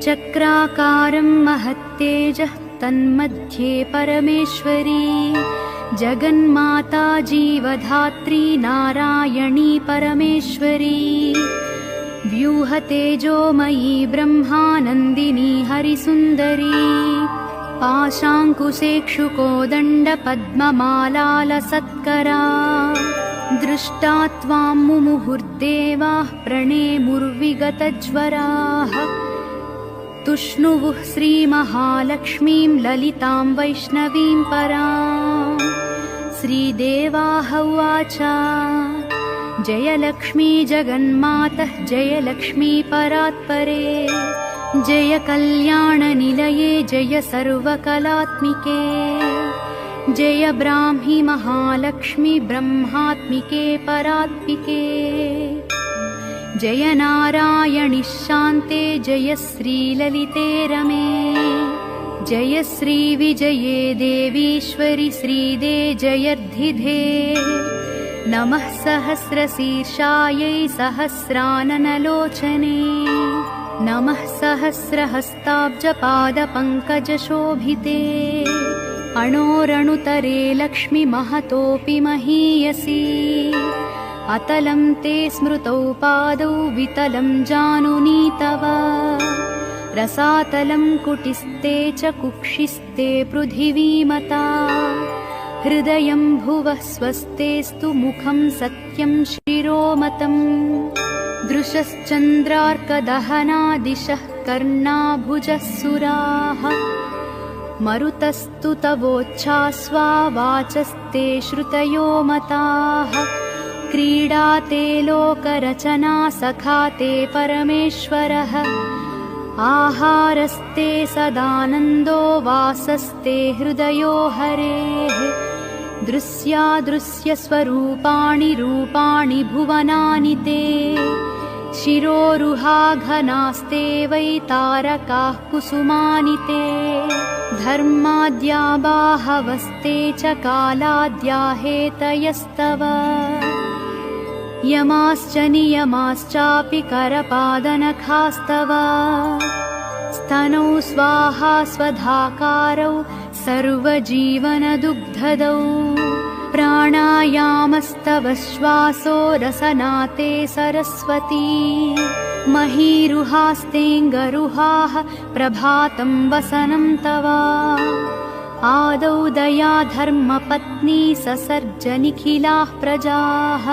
चक्राकारं महत्तेजः तन्मध्ये परमेश्वरी जगन्माता जीवधात्री नारायणी परमेश्वरी व्यूहतेजोमयी ब्रह्मानन्दिनी हरिसुन्दरी पाशाङ्कुशेक्षुकोदण्डपद्ममालालसत्करा दृष्टा त्वां मुमुहुर्देवाः प्रणेमुर्विगतज्वराः तुष्णुवुः श्रीमहालक्ष्मीं ललितां वैष्णवीं परां श्रीदेवाः उवाच जय लक्ष्मी जगन्मातः जय लक्ष्मी परात्परे जय कल्याणनिलये जय सर्वकलात्मिके जय ब्राह्मी महालक्ष्मी ब्रह्मात्मिके परात्मिके जय नारायणि शान्ते जय श्रीललिते रमे जय श्रीविजये देवीश्वरि श्रीदे जयर्धिधे नमः सहस्रशीर्षायै सहस्राननलोचने नमः सहस्रहस्ताब्जपादपङ्कजशोभिते अणोरणुतरे लक्ष्मी महतोऽपि महीयसी अतलं ते स्मृतौ पादौ वितलं जानुनी तव रसातलं कुटिस्ते च कुक्षिस्ते पृथिवीमता हृदयं भुवः स्वस्तेस्तु मुखं सत्यं शिरोमतम् दृशश्चन्द्रार्कदहनादिशः कर्णाभुजः सुराः मरुतस्तु तवोच्छास्वा वाचस्ते श्रुतयो मताः क्रीडाते लोकरचना सखाते परमेश्वरः आहारस्ते सदानन्दो वासस्ते हृदयो हरेः दृश्यादृश्यस्वरूपाणि रूपाणि भुवनानि ते शिरोरुहाघनास्ते वै तारकाः कुसुमानि ते धर्माद्या बाहवस्ते च कालाद्या हेतयस्तव यमाश्च नियमाश्चापि करपादनखास्तव स्तनौ स्वाहा स्वधाकारौ सर्वजीवनदुग्धदौ प्राणायामस्तव श्वासो रसनाते सरस्वती महीरुहास्तेऽङ्गरुहाः प्रभातं वसनं तव आदौ दया धर्मपत्नी ससर्ज निखिलाः प्रजाः